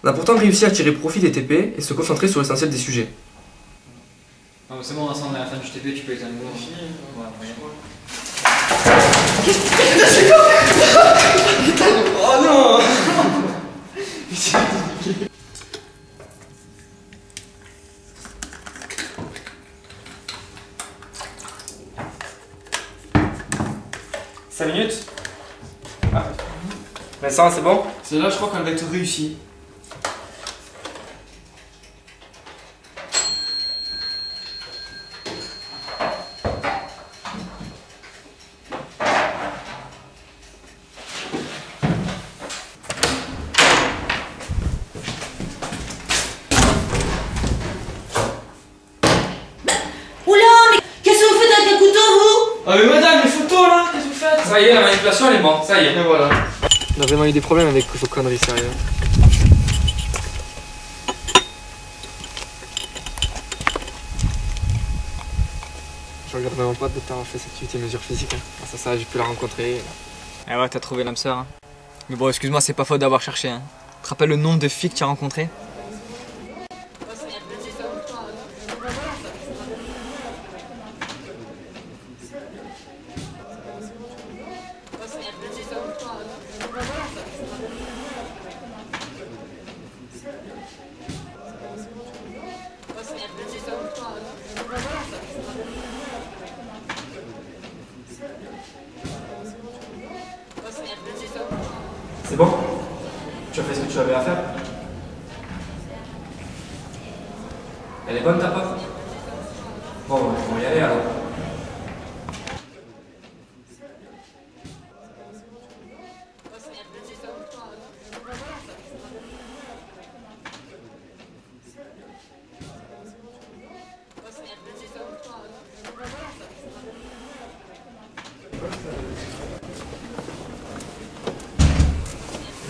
On a pourtant réussi à tirer profit des TP et se concentrer sur l'essentiel des sujets. Non, c'est bon, Vincent, on est à la fin du TP, tu peux éteindre le fini. Qu'est-ce que tu fais? Oh non. Cinq minutes. Ah. Vincent, c'est bon? C'est là, je crois qu'on va être réussi. Ah mais madame, les photos là, qu'est-ce que vous faites? Ça y est, la manipulation elle est morte, ça y est. Et voilà. On a vraiment eu des problèmes avec vos conneries, sérieux. Je regrette vraiment pas de t'avoir fait cette activité mesure physique. Hein. Grâce à ça, j'ai pu la rencontrer. Ah ouais, t'as trouvé l'âme sœur. Hein. Mais bon, excuse-moi, c'est pas faute d'avoir cherché. Hein. Tu te rappelles le nombre de filles que tu as rencontrées? C'est bon? Tu as fait ce que tu avais à faire? Elle est bonne ta pote? Bon, on va y aller alors.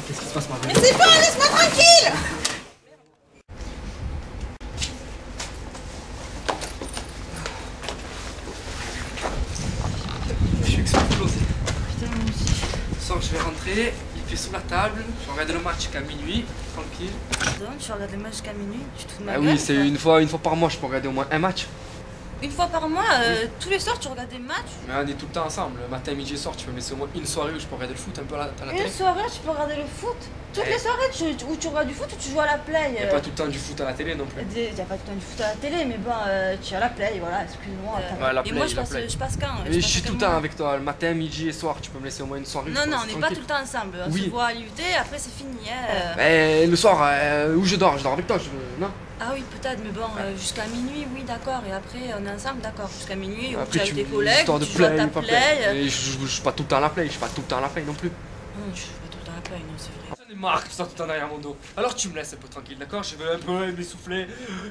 Qu'est-ce qui se passe, Marguerite? Mais c'est pas, laisse-moi tranquille! Je suis explosé. Putain, moi aussi. Ce soir, je vais rentrer, il fait sous la table, je vais regarder le match jusqu'à minuit, tranquille. Pardon, tu regardes les matchs jusqu'à minuit? Tu te fous de ma Ah gueule, oui, c'est une fois par mois, je peux regarder au moins un match. Une fois par mois, tous les soirs tu regardes des matchs? Mais on est tout le temps ensemble, le matin, midi et soir, tu peux me laisser au moins une soirée où je peux regarder le foot un peu à la télé. Une soirée, tu peux regarder le foot? Toutes les soirées où tu regardes du foot ou tu joues à la play? Il n'y a pas tout le temps du foot à la télé non plus. Il n'y a pas tout le temps du foot à la télé, mais bon, tu as la play, voilà, excuse-moi. Ouais, la Et play, moi, la play. je passe quand? Mais je suis tout le temps avec toi, le matin, midi et soir, tu peux me laisser au moins une soirée. Non, non, on n'est pas tout le temps ensemble. On se voit à l'UT, après c'est fini. Mais le soir, où je dors avec toi, non? Ah oui, peut-être, mais bon, jusqu'à minuit, oui, d'accord. Et après, on est ensemble, d'accord. Jusqu'à minuit, où Après, tu es avec tes collègues, histoire de tu joues à play, ta pas play. Mais je suis pas tout le temps à la play, je suis pas tout le temps à la play non plus. Non, je fais pas tout le temps la play, non, c'est vrai. J'en ai marre que tu sois tout le temps derrière mon dos. Alors tu me laisses un peu tranquille, d'accord? Je veux un peu m'essouffler,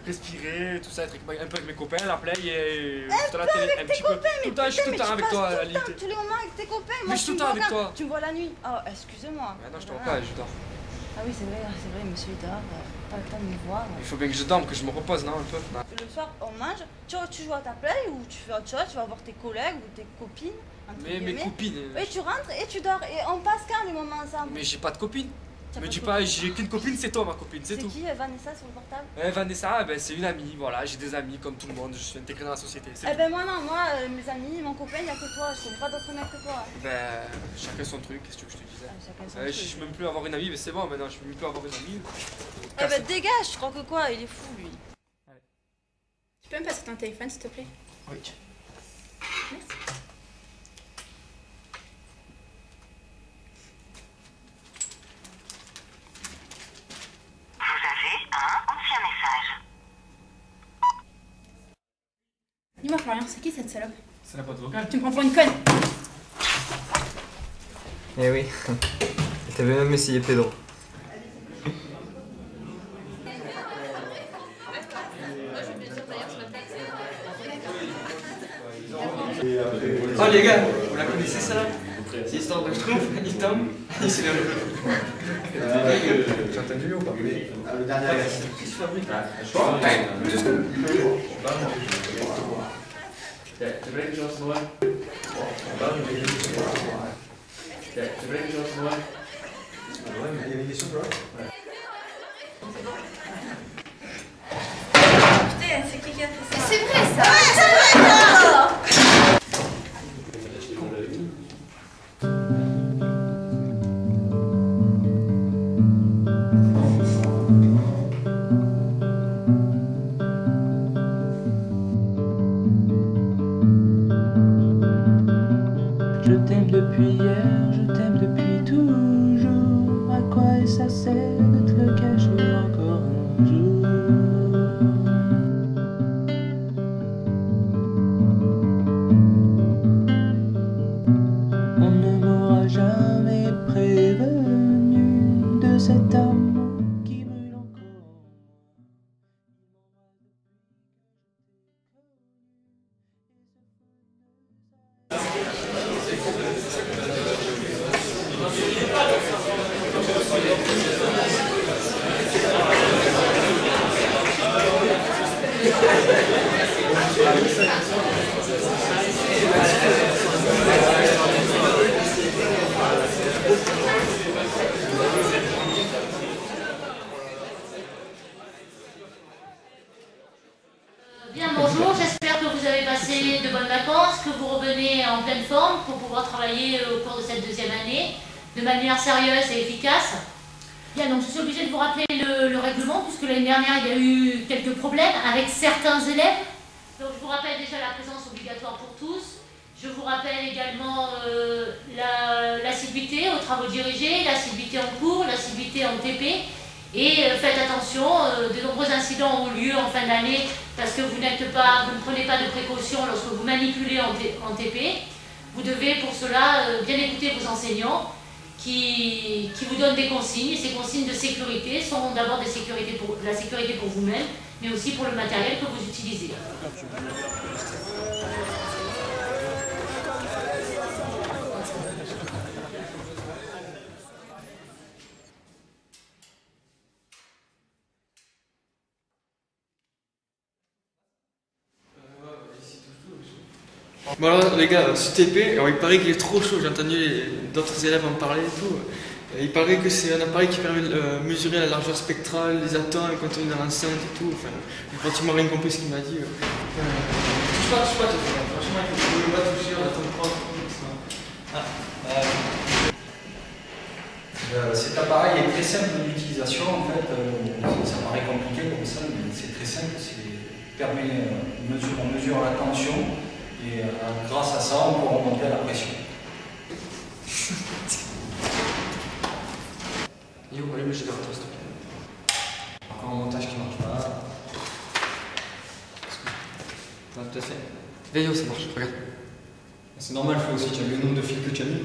respirer, tout ça, être un peu avec mes copains à la play et à la télé un petit peu. Tout le temps, je suis tout le temps avec toi à l'IT. Tous les moments avec tes copains, Mais moi je suis tout tu le me temps vois avec toi. Tu me vois la nuit. Oh, excusez-moi. Non, je dors pas, je dors. Ah oui, c'est vrai, monsieur il dort. Pas le temps de me voir. Il faut bien que je dorme, que je me repose, non, un peu. Non. Le soir, on mange. Tu joues à ta play ou tu fais autre chose, tu vas voir tes collègues ou tes copines. Mais mes copines. Oui, tu rentres et tu dors. Et on passe quand les moments ensemble? Mais j'ai pas de copine. T'as Me pas dis de pas, copine? j'ai qu'une copine, c'est toi ma copine, c'est tout. C'est qui Vanessa sur le portable? Vanessa, ben, c'est une amie, voilà, j'ai des amis comme tout le monde, je suis intégré dans la société. Eh ben moi non, moi mes amis, mon copain, il n'y a que toi, je connais pas d'autres mecs que toi. Ben, chacun son truc, qu'est-ce que tu veux que je te disais? Chacun son Je truc. suis même plus avoir une amie, mais c'est bon maintenant, je peux même plus avoir une amie. Eh ben dégage, je crois que quoi, il est fou lui. Tu peux me passer ton téléphone s'il te plaît? Oui. Merci. Dis-moi Florian, c'est qui cette salope? C'est la boîte vocale. Tu me prends pour une conne? Eh oui. T'avais même essayé pédo. Oh les gars, vous la connaissez ça là? C'est l'histoire de Schtroumpf, il tombe, il se lève. Tu as entendu ou pas? Oui. Le dernier. Qu'est-ce que tu fabriques? passé de bonnes vacances, que vous revenez en pleine forme pour pouvoir travailler au cours de cette deuxième année de manière sérieuse et efficace. Bien, donc je suis obligée de vous rappeler le règlement, puisque l'année dernière il y a eu quelques problèmes avec certains élèves. Donc je vous rappelle déjà la présence obligatoire pour tous. Je vous rappelle également l'assiduité aux travaux dirigés, l'assiduité en cours, l'assiduité en TP. Et faites attention, de nombreux incidents ont lieu en fin d'année parce que vous ne prenez pas de précautions lorsque vous manipulez en TP. Vous devez pour cela bien écouter vos enseignants qui vous donnent des consignes. Et ces consignes de sécurité sont d'abord la sécurité pour vous-même, mais aussi pour le matériel que vous utilisez. Bon alors les gars, ce TP, alors, il paraît qu'il est trop chaud, j'ai entendu d'autres élèves en parler et tout. Il paraît que c'est un appareil qui permet de mesurer la largeur spectrale des atomes, le contenu dans l'enceinte et tout. Enfin, j'ai pratiquement rien compris ce qu'il m'a dit. Touche pas, franchement, il faut pas toucher, on attend pas. Cet appareil est très simple d'utilisation en fait, ça paraît compliqué comme ça, mais c'est très simple, on mesure la tension et grâce à ça on peut remonter à la pression. Yo, allez, mais j'ai des retours, s'il te plaît. Encore un montage qui marche pas. Ouais, tout à fait. Veille, ça marche, regarde. C'est normal, Flo aussi, tu as vu le nombre de fils que tu as mis.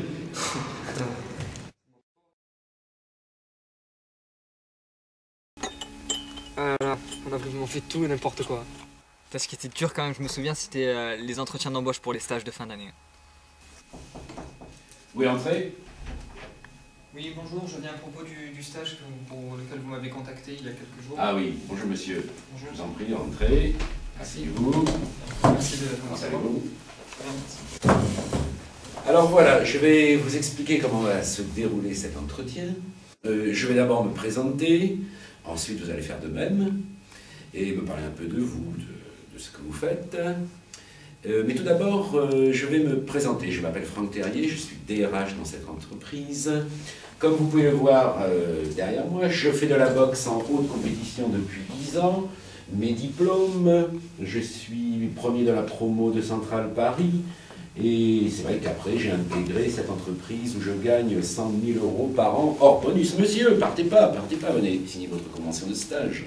Attends. Ah là, on a vraiment fait tout et n'importe quoi. Ce qui était dur quand même, je me souviens, c'était les entretiens d'embauche pour les stages de fin d'année. Oui, entrez. Oui, bonjour, je viens à propos du stage pour lequel vous m'avez contacté il y a quelques jours. Ah oui, bonjour monsieur. Bonjour. Je vous en prie, entrez. Asseyez-vous. Merci de Comment allez-vous? Très bien. Alors voilà, je vais vous expliquer comment va se dérouler cet entretien. Je vais d'abord me présenter, ensuite vous allez faire de même, et me parler un peu de vous, de ce que vous faites. Mais tout d'abord, je vais me présenter. Je m'appelle Franck Terrier, je suis DRH dans cette entreprise. Comme vous pouvez le voir derrière moi, je fais de la boxe en haute compétition depuis 10 ans. Mes diplômes, je suis premier de la promo de Centrale Paris. Et c'est vrai qu'après, j'ai intégré cette entreprise où je gagne 100 000 € par an hors bonus. Monsieur, partez pas, venez signer votre convention de stage.